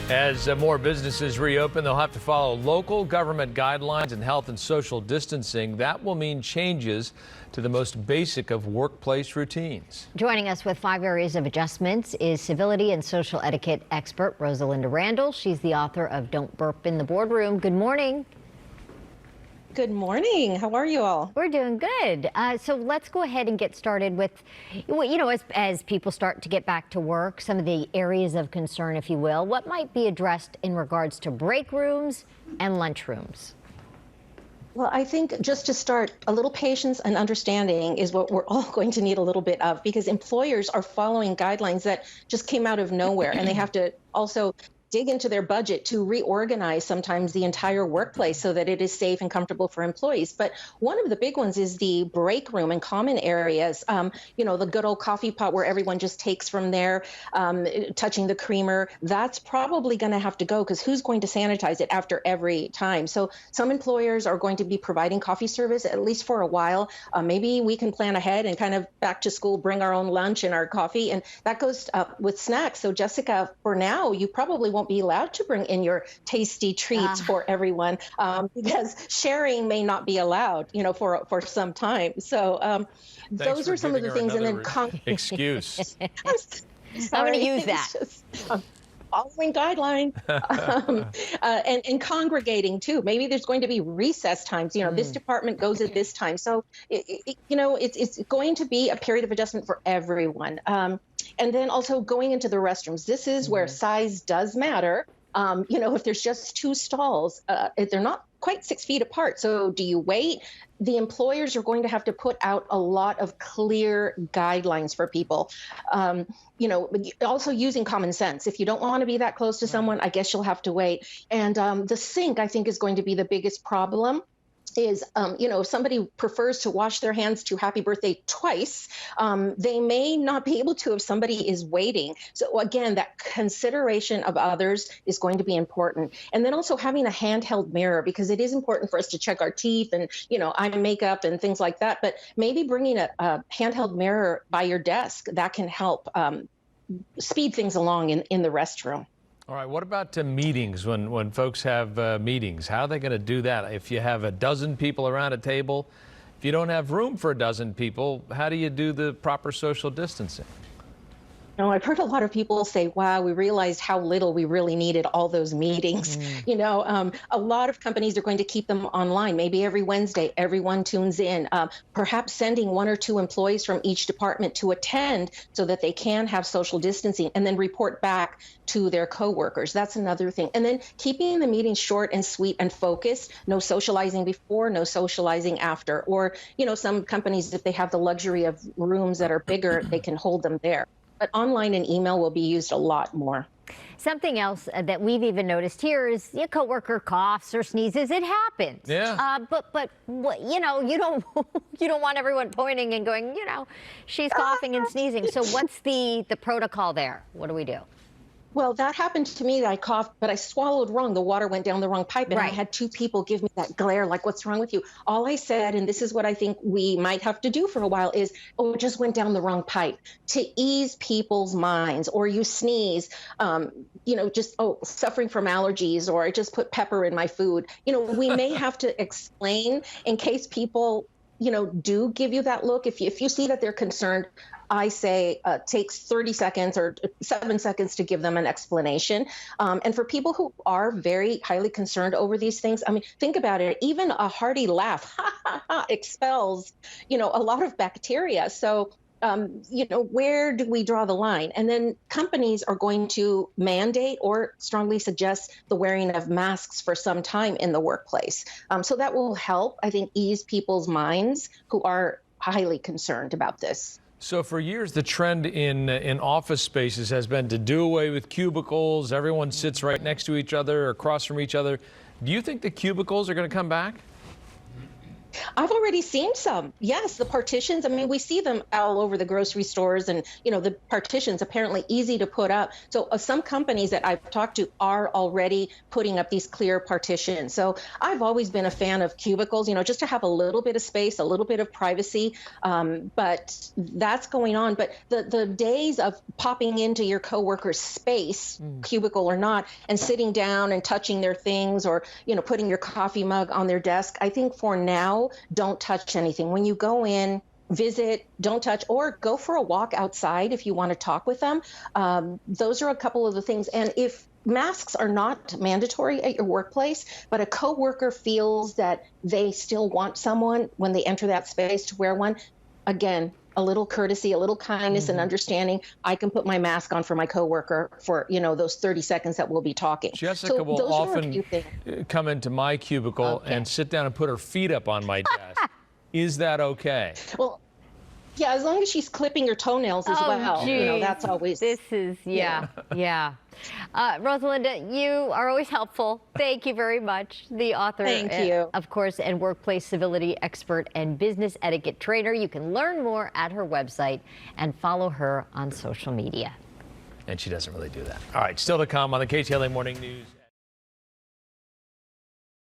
As more businesses reopen, they'll have to follow local government guidelines and health and social distancing. That will mean changes to the most basic of workplace routines. Joining us with 5 areas of adjustments is civility and social etiquette expert Rosalinda Randall. She's the author of Don't Burp in the Boardroom. Good morning. Good morning. How are you all? We're doing good. So let's go ahead and get started with, as people start to get back to work, some of the areas of concern, if you will. What might be addressed in regards to break rooms and lunch rooms? Well, I think just to start, a little patience and understanding is what we're all going to need a little bit of, because employers are following guidelines that just came out of nowhere, and they have to also dig into their budget to reorganize sometimes the entire workplace so that it is safe and comfortable for employees. But one of the big ones is the break room and common areas, the good old coffee pot where everyone just takes from there, touching the creamer. That's probably going to have to go, because who's going to sanitize it after every time? So some employers are going to be providing coffee service, at least for a while. Maybe we can plan ahead and kind of back to school, bring our own lunch and our coffee. And that goes with snacks. So Jessica, for now, you probably won't be allowed to bring in your tasty treats for everyone, because sharing may not be allowed, for some time. So those are some of the things. And then excuse. I'm going to use that. Following guidelines and congregating too. Maybe there's going to be recess times. This department goes at this time. So it's going to be a period of adjustment for everyone. And then also going into the restrooms. This is where size does matter. If there's just 2 stalls, they're not quite 6 feet apart. So do you wait? The employers are going to have to put out a lot of clear guidelines for people. Also using common sense. If you don't want to be that close to someone, I guess you'll have to wait. And the sink, I think, is going to be the biggest problem. Is, if somebody prefers to wash their hands to happy birthday twice, they may not be able to if somebody is waiting. So again, that consideration of others is going to be important. And then also having a handheld mirror, because it is important for us to check our teeth and, eye makeup and things like that. But maybe bringing a handheld mirror by your desk, that can help speed things along in the restroom. All right, what about meetings, when folks have meetings? How are they going to do that? If you have a dozen people around a table, if you don't have room for a dozen people, how do you do the proper social distancing? I've heard a lot of people say, wow, we realized how little we really needed all those meetings. A lot of companies are going to keep them online. Maybe every Wednesday, everyone tunes in, perhaps sending 1 or 2 employees from each department to attend so that they can have social distancing and then report back to their coworkers. That's another thing. And then keeping the meetings short and sweet and focused. No socializing before, no socializing after. Or, some companies, if they have the luxury of rooms that are bigger, they can hold them there. But online and email will be used a lot more. Something else that we've even noticed here is your coworker coughs or sneezes. It happens. Yeah. But you don't want everyone pointing and going, she's coughing and sneezing. So what's the protocol there? What do we do? Well, that happened to me. I coughed, but I swallowed wrong. The water went down the wrong pipe, and I had 2 people give me that glare, like, what's wrong with you? All I said, and this is what I think we might have to do for a while, is, it just went down the wrong pipe, to ease people's minds. Or you sneeze, suffering from allergies, or I just put pepper in my food. We may have to explain in case people, do give you that look. If you see that they're concerned, I say takes 30 seconds or 7 seconds to give them an explanation. And for people who are very highly concerned over these things, think about it. Even a hearty laugh expels, a lot of bacteria. So, where do we draw the line? And then companies are going to mandate or strongly suggest the wearing of masks for some time in the workplace. So that will help, I think, ease people's minds who are highly concerned about this. So for years, the trend in office spaces has been to do away with cubicles. Everyone sits right next to each other or across from each other. Do you think the cubicles are going to come back? I've already seen some. Yes, the partitions. I mean, we see them all over the grocery stores, and the partitions apparently easy to put up. So some companies that I've talked to are already putting up these clear partitions. So I've always been a fan of cubicles, just to have a little bit of space, a little bit of privacy. But that's going on. But the days of popping into your coworker's space, cubicle or not, and sitting down and touching their things, or putting your coffee mug on their desk, I think for now, don't touch anything. When you go in, visit, don't touch, or go for a walk outside if you want to talk with them. Those are a couple of the things. And if masks are not mandatory at your workplace, but a coworker feels that they still want someone when they enter that space to wear one, again, a little courtesy, a little kindness and understanding. I can put my mask on for my coworker for, those 30 seconds that we'll be talking. Jessica will often come into my cubicle and sit down and put her feet up on my desk. Is that okay? Well, yeah, as long as she's clipping her toenails as well. Geez. That's always. This is, yeah. Rosalinda, you are always helpful. Thank you very much. The author, Thank you. Of course, and workplace civility expert and business etiquette trainer. You can learn more at her website and follow her on social media. And she doesn't really do that. All right, still to come on the KTLA Morning News.